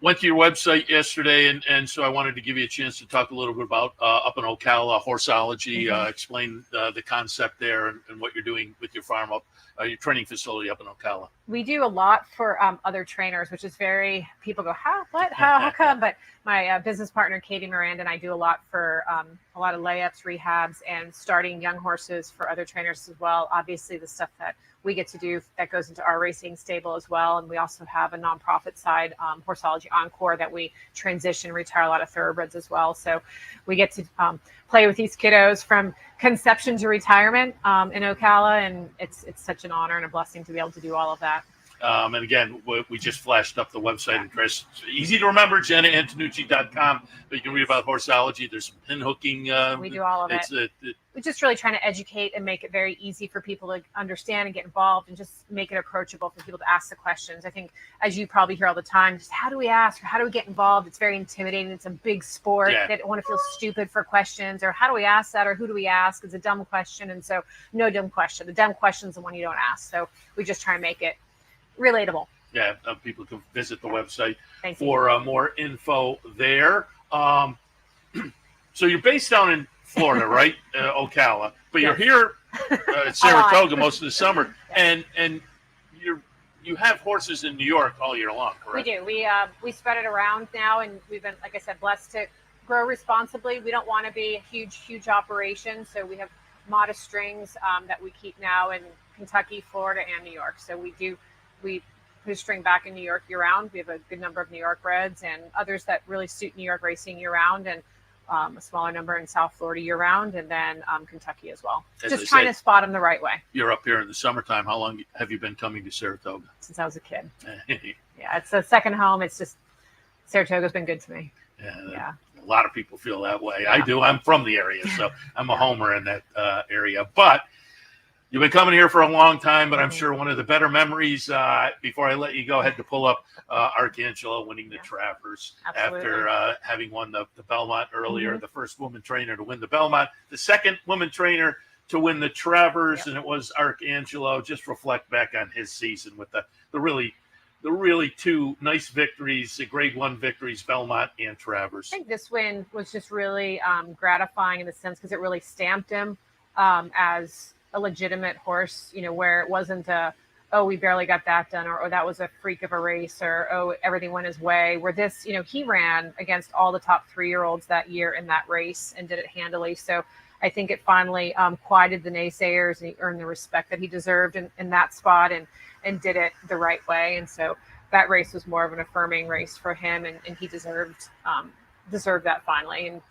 Went to your website yesterday, and so I wanted to give you a chance to talk a little bit about up in Ocala, Horseology, explain the concept there and what you're doing with your farm your training facility up in Ocala. We do a lot for other trainers, which is people go, how come? But my business partner, Katie Miranda, and I do a lot for a lot of layups, rehabs, and starting young horses for other trainers as well. Obviously, the stuff that we get to do that goes into our racing stable as well. And we also have a nonprofit side, Horseology Encore, that we transition, retire a lot of thoroughbreds as well. So we get to play with these kiddos from conception to retirement in Ocala. And it's such an honor and a blessing to be able to do all of that. And again, we just flashed up the website address. It's easy to remember, JenaAntonucci.com. But you can read about horseology. There's some pin hooking. We do all of it. We're just really trying to educate and make it very easy for people to understand and get involved, and just make it approachable for people to ask the questions. I think, as you probably hear all the time, just how do we ask or how do we get involved? It's very intimidating. It's a big sport. They don't want to feel stupid for questions, or how do we ask that, or who do we ask? It's a dumb question. And so no dumb question. The dumb question is the one you don't ask. So we just try and make it relatable. People can visit the website for more info there. So you're based down in Florida, right? Ocala, but you're here at Saratoga most of the summer, and you have horses in New York all year long, correct? We do. We spread it around now, and we've been, like I said, blessed to grow responsibly. We don't want to be a huge operation, so we have modest strings that we keep now in Kentucky, Florida, and New York. So we put a string back in New York year round. We have a good number of New York reds and others that really suit New York racing year round, and a smaller number in South Florida year round, and then Kentucky as well. Just trying to spot them the right way. You're up here in the summertime. How long have you been coming to Saratoga? Since I was a kid. It's a second home. It's just, Saratoga's been good to me. A lot of people feel that way. I do. I'm from the area, so I'm a homer in that area. But you've been coming here for a long time, but I'm sure one of the better memories, before I let you go, I had to pull up Arcangela winning the Travers after having won the Belmont earlier, the first woman trainer to win the Belmont, the second woman trainer to win the Travers, and it was Arcangelo. Just reflect back on his season with the really two nice victories, the Grade 1 victories, Belmont and Travers. I think this win was just really gratifying in the sense because it really stamped him as a legitimate horse, where it wasn't we barely got that done, or that was a freak of a race, or everything went his way. Where this, he ran against all the top 3-year-olds that year in that race and did it handily. So I think it finally quieted the naysayers, and he earned the respect that he deserved in that spot and did it the right way. And so that race was more of an affirming race for him, and he deserved that finally. And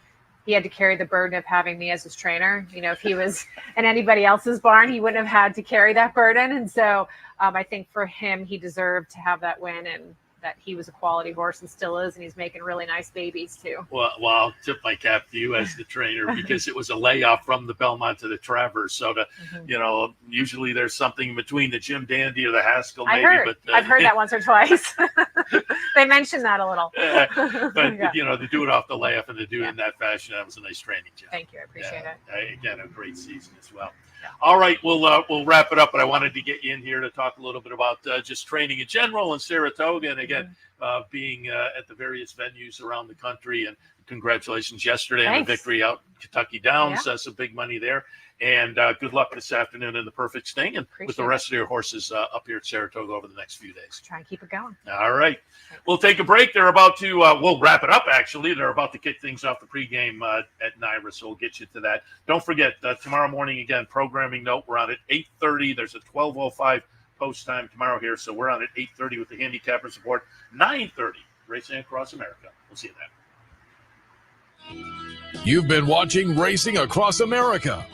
he had to carry the burden of having me as his trainer. If he was in anybody else's barn, he wouldn't have had to carry that burden. And so I think for him, he deserved to have that win, and that he was a quality horse and still is, and he's making really nice babies too. Well, I'll tip my cap to you as the trainer, because it was a layoff from the Belmont to the Travers. So usually there's something in between the Jim Dandy or the Haskell, maybe. I've heard that once or twice. They mentioned that a little. To do it off the layoff and to do it in that fashion, that was a nice training job. Thank you. I appreciate it. Again, a great season as well. All right, we'll wrap it up, but I wanted to get you in here to talk a little bit about just training in general in Saratoga, and again, being at the various venues around the country. And congratulations yesterday on the victory out in Kentucky Downs. Some big money there. And good luck this afternoon in the Perfect Sting and with the rest of your horses up here at Saratoga over the next few days. Try and keep it going. All right. We'll take a break. They're about to, we'll wrap it up, actually. They're about to kick things off the pregame at Naira, so we'll get you to that. Don't forget, tomorrow morning, again, programming note, we're on at 8:30. There's a 12:05 post time tomorrow here, so we're on at 8:30 with the handicapper support. 9:30, Racing Across America. We'll see you then. You've been watching Racing Across America.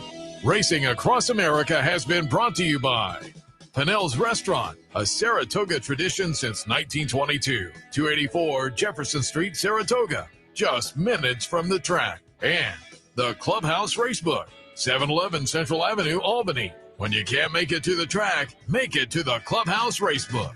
Racing Across America has been brought to you by Pinnell's Restaurant, a Saratoga tradition since 1922. 284 Jefferson Street, Saratoga, just minutes from the track. And the Clubhouse Racebook, 711 Central Avenue, Albany. When you can't make it to the track, make it to the Clubhouse Racebook.